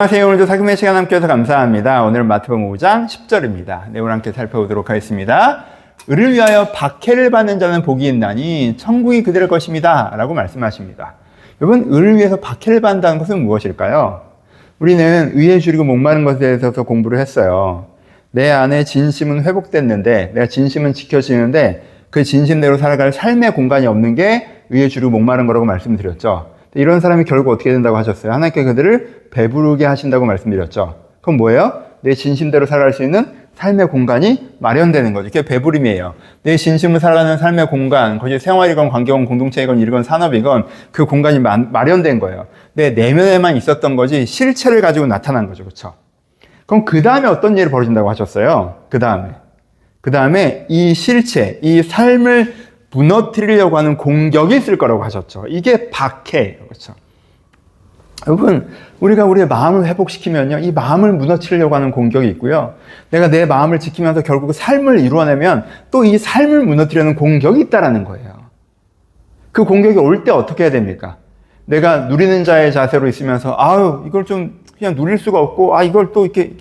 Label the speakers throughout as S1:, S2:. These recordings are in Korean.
S1: 안녕하세요. 오늘도 사금의 시간 함께해서 감사합니다. 오늘은 마태복음 5장 10절입니다. 네, 오늘 함께 살펴보도록 하겠습니다. 의를 위하여 박해를 받는 자는 복이 있나니 천국이 그들의 것입니다. 라고 말씀하십니다. 여러분, 의를 위해서 박해를 받는다는 것은 무엇일까요? 우리는 의에 줄이고 목마른 것에 대해서 공부를 했어요. 내 안에 진심은 회복됐는데, 내가 진심은 지켜지는데 그 진심대로 살아갈 삶의 공간이 없는 게 의에 줄이고 목마른 거라고 말씀드렸죠. 이런 사람이 결국 어떻게 된다고 하셨어요? 하나님께 그들을 배부르게 하신다고 말씀드렸죠. 그럼 뭐예요? 내 진심대로 살아갈 수 있는 삶의 공간이 마련되는 거죠. 이게 배부름이에요. 내 진심을 살아가는 삶의 공간, 그것이 생활이건 관계건 공동체이건 일이건 산업이건 그 공간이 마련된 거예요. 내 내면에만 있었던 거지 실체를 가지고 나타난 거죠. 그렇죠? 그럼 그 다음에 어떤 일이 벌어진다고 하셨어요? 그 다음에 이 실체, 이 삶을 무너뜨리려고 하는 공격이 있을 거라고 하셨죠. 이게 박해예요. 그렇죠? 여러분, 우리가 우리의 마음을 회복시키면요, 이 마음을 무너뜨리려고 하는 공격이 있고요. 내가 내 마음을 지키면서 결국 삶을 이루어내면 또 이 삶을 무너뜨리는 공격이 있다라는 거예요. 그 공격이 올 때 어떻게 해야 됩니까? 내가 누리는 자의 자세로 있으면서, 이걸 좀 그냥 누릴 수가 없고, 이걸 또 이렇게,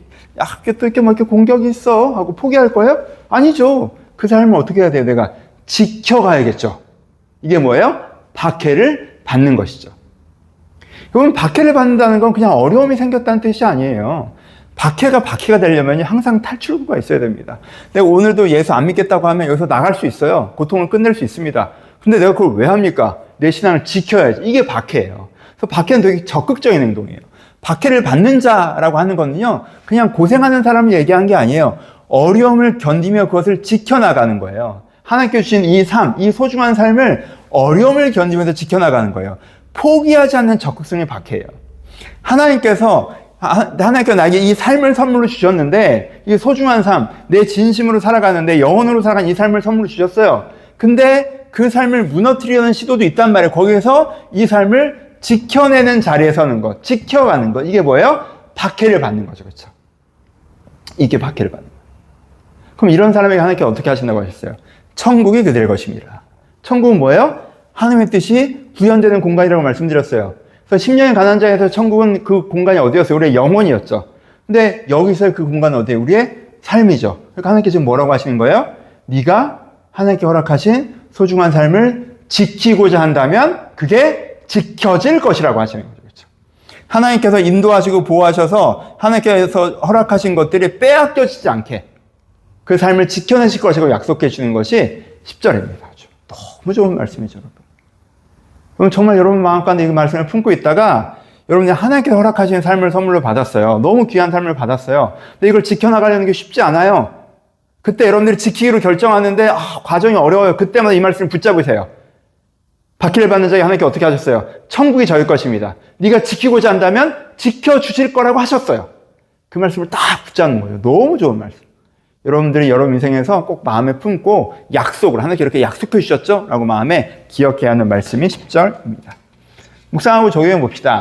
S1: 뭐 이렇게 공격이 있어 하고 포기할 거예요? 아니죠. 그 삶을 어떻게 해야 돼요? 내가 지켜가야겠죠. 이게 뭐예요? 박해를 받는 것이죠. 여러분, 박해를 받는다는 건 그냥 어려움이 생겼다는 뜻이 아니에요. 박해가 되려면 항상 탈출구가 있어야 됩니다. 내가 오늘도 예수 안 믿겠다고 하면 여기서 나갈 수 있어요. 고통을 끝낼 수 있습니다. 근데 내가 그걸 왜 합니까? 내 신앙을 지켜야지. 이게 박해예요. 그래서 박해는 되게 적극적인 행동이에요. 박해를 받는 자라고 하는 거는요, 그냥 고생하는 사람을 얘기한 게 아니에요. 어려움을 견디며 그것을 지켜나가는 거예요. 하나님께 주신 이 삶, 이 소중한 삶을 어려움을 견디면서 지켜나가는 거예요. 포기하지 않는 적극성이 박해예요. 하나님께서 나에게 이 삶을 선물로 주셨는데, 이 소중한 삶, 내 진심으로 살아가는데 영혼으로 살아가는 이 삶을 선물로 주셨어요. 근데 그 삶을 무너뜨리려는 시도도 있단 말이에요. 거기에서 이 삶을 지켜내는 자리에 서는 것, 지켜가는 것. 이게 뭐예요? 박해를 받는 거죠. 그렇죠? 이게 박해를 받는 거예요. 그럼 이런 사람에게 하나님께 어떻게 하신다고 하셨어요? 천국이 그들의 것입니다. 천국은 뭐예요? 하나님의 뜻이 구현되는 공간이라고 말씀드렸어요. 그래서 10년의 가난한 자에서 천국은 그 공간이 어디였어요? 우리의 영혼이었죠. 근데 여기서 그 공간은 어디예요? 우리의 삶이죠. 그러니까 하나님께 지금 뭐라고 하시는 거예요? 네가 하나님께 허락하신 소중한 삶을 지키고자 한다면 그게 지켜질 것이라고 하시는 거죠. 그렇죠? 하나님께서 인도하시고 보호하셔서 하나님께서 허락하신 것들이 빼앗겨지지 않게 그 삶을 지켜내실 것이라고 약속해 주는 것이 10절입니다. 아주 너무 좋은 말씀이죠, 여러분. 그럼 정말 여러분 마음가운데 이 말씀을 품고 있다가 여러분이 하나님께서 허락하신 삶을 선물로 받았어요. 너무 귀한 삶을 받았어요. 근데 이걸 지켜나가려는 게 쉽지 않아요. 그때 여러분들이 지키기로 결정하는데 과정이 어려워요. 그때마다 이 말씀을 붙잡으세요. 박해를 받는 자에게 하나님께 어떻게 하셨어요? 천국이 저희 것입니다. 네가 지키고자 한다면 지켜주실 거라고 하셨어요. 그 말씀을 딱 붙잡는 거예요. 너무 좋은 말씀. 여러분들이 여러분 인생에서 꼭 마음에 품고 약속을 하나님께 이렇게 약속해 주셨죠? 라고 마음에 기억해야 하는 말씀이 10절입니다. 묵상하고 적용해 봅시다.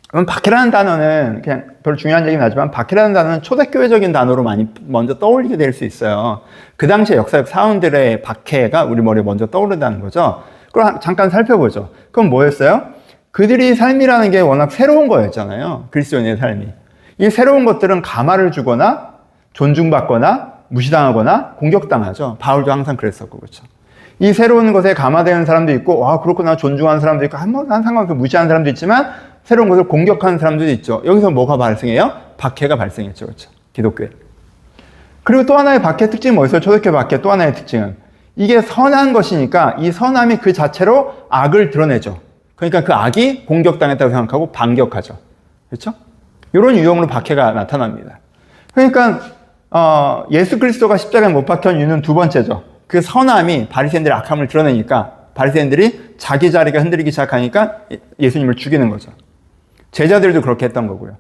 S1: 그럼 박해라는 단어는 그냥 별로 중요한 얘기는 하지만 박해라는 단어는 초대교회적인 단어로 많이 먼저 떠올리게 될 수 있어요. 그 당시에 역사적 사원들의 박해가 우리 머리에 먼저 떠오른다는 거죠. 그럼 잠깐 살펴보죠. 그럼 뭐였어요? 그들이 삶이라는 게 워낙 새로운 거였잖아요. 그리스도인의 삶이. 이 새로운 것들은 가마를 주거나 존중받거나 무시당하거나 공격당하죠. 바울도 항상 그랬었고, 그렇죠. 이 새로운 것에 감화되는 사람도 있고, 그렇구나, 존중하는 사람도 있고, 난 상관없어, 무시하는 사람도 있지만, 새로운 것을 공격하는 사람도 있죠. 여기서 뭐가 발생해요? 박해가 발생했죠, 그렇죠. 기독교에. 그리고 또 하나의 박해 특징이 뭐였어요? 초대교회 박해 또 하나의 특징은 이게 선한 것이니까 이 선함이 그 자체로 악을 드러내죠. 그러니까 그 악이 공격당했다고 생각하고 반격하죠. 그렇죠? 이런 유형으로 박해가 나타납니다. 그러니까 예수 그리스도가 십자가에 못 박혀온 이유는 두 번째죠. 그 선함이 바리새인들의 악함을 드러내니까 바리새인들이 자기 자리가 흔들리기 시작하니까 예수님을 죽이는 거죠. 제자들도 그렇게 했던 거고요.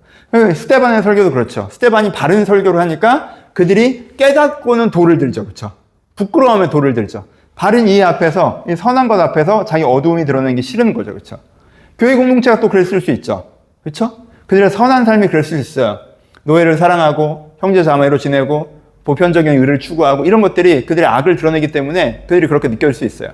S1: 스데반의 설교도 그렇죠. 스데반이 바른 설교를 하니까 그들이 깨닫고는 돌을 들죠. 그렇죠? 부끄러워하면 돌을 들죠. 바른 이해 앞에서, 이 선한 것 앞에서 자기 어두움이 드러내는 게 싫은 거죠. 그렇죠? 교회 공동체가 또 그랬을 수 있죠. 그렇죠? 그들의 선한 삶이 그럴 수 있어요. 노예를 사랑하고 형제 자매로 지내고 보편적인 의를 추구하고 이런 것들이 그들의 악을 드러내기 때문에 그들이 그렇게 느낄 수 있어요.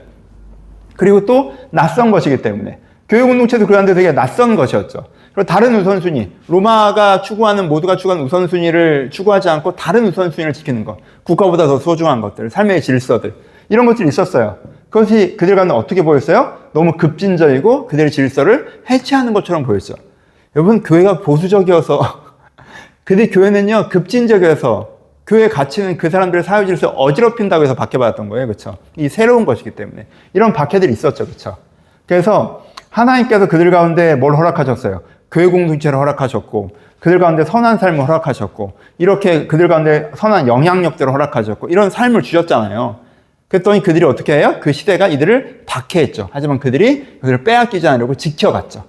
S1: 그리고 또 낯선 것이기 때문에 교회 공동체도 그런데 되게 낯선 것이었죠. 그리고 다른 우선순위, 로마가 추구하는, 모두가 추구하는 우선순위를 추구하지 않고 다른 우선순위를 지키는 것, 국가보다 더 소중한 것들, 삶의 질서들, 이런 것들이 있었어요. 그것이 그들 가운데 어떻게 보였어요? 너무 급진적이고 그들의 질서를 해체하는 것처럼 보였죠. 여러분, 교회가 보수적이어서 그들 교회는요, 급진적이어서 교회 가치는 그 사람들의 사회 질서를 어지럽힌다고 해서 박해받았던 거예요. 그렇죠? 이 새로운 것이기 때문에. 이런 박해들이 있었죠. 그렇죠? 그래서 하나님께서 그들 가운데 뭘 허락하셨어요? 교회 공동체를 허락하셨고, 그들 가운데 선한 삶을 허락하셨고, 이렇게 그들 가운데 선한 영향력들을 허락하셨고, 이런 삶을 주셨잖아요. 그랬더니 그들이 어떻게 해요? 그 시대가 이들을 박해했죠. 하지만 그들이 그들을 빼앗기지 않으려고 지켜갔죠.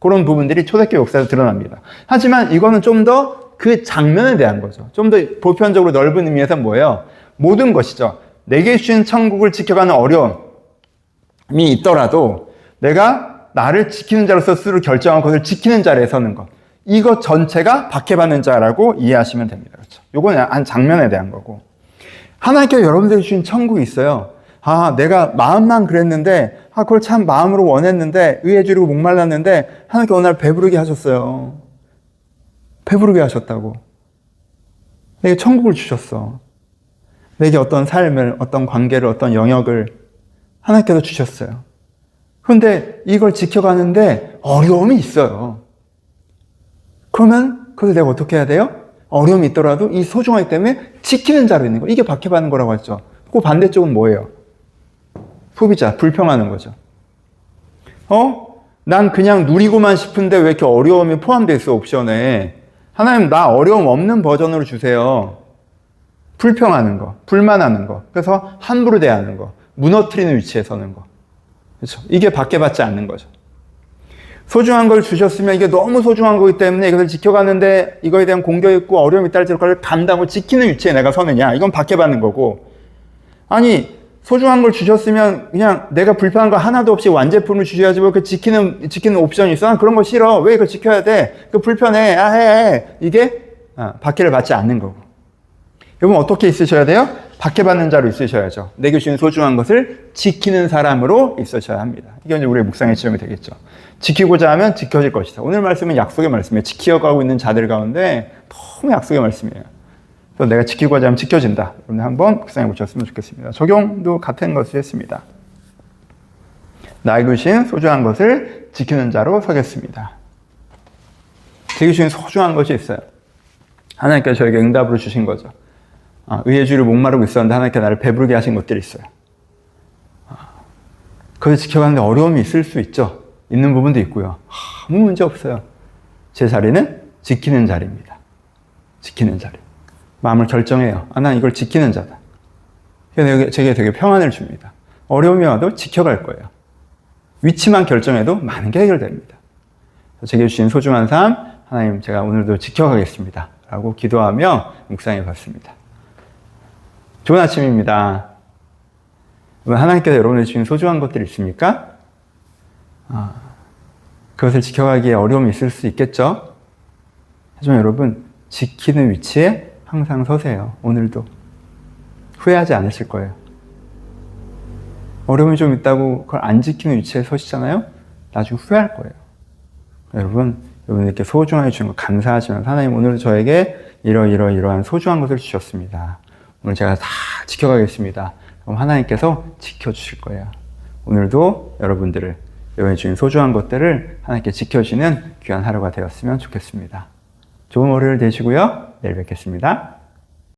S1: 그런 부분들이 초대교회 역사에서 드러납니다. 하지만 이거는 좀 더 그 장면에 대한 거죠. 좀 더 보편적으로 넓은 의미에서 뭐예요? 모든 것이죠. 내게 주신 천국을 지켜가는 어려움이 있더라도 내가 나를 지키는 자로서 스스로 결정한 것을 지키는 자리에 서는 것. 이것 전체가 박해받는 자라고 이해하시면 됩니다. 그렇죠? 요건 한 장면에 대한 거고. 하나님께서 여러분들이 주신 천국이 있어요. 아, 내가 마음만 그랬는데, 그걸 참 마음으로 원했는데, 의에 주리고 목말랐는데, 하나님께서 어느 날 배부르게 하셨어요. 배부르게 하셨다고. 내게 천국을 주셨어. 내게 어떤 삶을, 어떤 관계를, 어떤 영역을 하나님께서 주셨어요. 그런데 이걸 지켜가는데 어려움이 있어요. 그러면 그래서 내가 어떻게 해야 돼요? 어려움이 있더라도 이 소중하기 때문에 지키는 자로 있는 거. 이게 박해받는 거라고 했죠. 그 반대쪽은 뭐예요? 소비자, 불평하는 거죠. 난 그냥 누리고만 싶은데 왜 이렇게 어려움이 포함되어 있어, 옵션에. 하나님, 나 어려움 없는 버전으로 주세요. 불평하는 거, 불만하는 거. 그래서 함부로 대하는 거, 무너뜨리는 위치에 서는 거. 그렇죠? 이게 박해받지 않는 거죠. 소중한 걸 주셨으면 이게 너무 소중한 거기 때문에 이것을 지켜가는데 이거에 대한 공격이 있고 어려움이 있다 할지라도 그걸 감당하고 지키는 위치에 내가 서느냐. 이건 박해받는 거고. 아니, 소중한 걸 주셨으면 그냥 내가 불편한 거 하나도 없이 완제품을 주셔야지 뭐 그 지키는 옵션이 있어. 난 그런 거 싫어. 왜 이거 지켜야 돼? 그 불편해. 해. 이게 박해를 받지 않는 거고. 여러분 어떻게 있으셔야 돼요? 박해받는 자로 있으셔야죠. 내게 주신 소중한 것을 지키는 사람으로 있으셔야 합니다. 이게 이제 우리의 묵상의 지점이 되겠죠. 지키고자 하면 지켜질 것이다. 오늘 말씀은 약속의 말씀이에요. 지키어가고 있는 자들 가운데 너무 약속의 말씀이에요. 그래서 내가 지키고자 하면 지켜진다. 여러분 한번 묵상해 보셨으면 좋겠습니다. 적용도 같은 것을 했습니다. 나에게 주신 소중한 것을 지키는 자로 서겠습니다. 제게 주신 소중한 것이 있어요. 하나님께서 저에게 응답으로 주신 거죠. 의의 주를 목마르고 있었는데 하나님께서 나를 배부르게 하신 것들이 있어요. 그걸 지켜가는데 어려움이 있을 수 있죠. 있는 부분도 있고요. 아무 문제 없어요. 제 자리는 지키는 자리입니다. 지키는 자리. 마음을 결정해요. 난 이걸 지키는 자다. 제게 되게 평안을 줍니다. 어려움이 와도 지켜갈 거예요. 위치만 결정해도 많은 게 해결됩니다. 제게 주신 소중한 삶, 하나님 제가 오늘도 지켜가겠습니다. 라고 기도하며 묵상해 봤습니다. 좋은 아침입니다. 하나님께서 여러분에게 주신 소중한 것들이 있습니까? 그것을 지켜가기에 어려움이 있을 수 있겠죠? 하지만 여러분, 지키는 위치에 항상 서세요. 오늘도. 후회하지 않으실 거예요. 어려움이 좀 있다고 그걸 안 지키는 위치에 서시잖아요? 나중에 후회할 거예요. 여러분들께 소중하게 주신 거 감사하지만 하나님 오늘 저에게 이러한 소중한 것을 주셨습니다. 오늘 제가 다 지켜가겠습니다. 그럼 하나님께서 지켜주실 거예요. 오늘도 여러분들을 주신 소중한 것들을 하나님께 지켜주시는 귀한 하루가 되었으면 좋겠습니다. 좋은 월요일 되시고요. 내일 뵙겠습니다.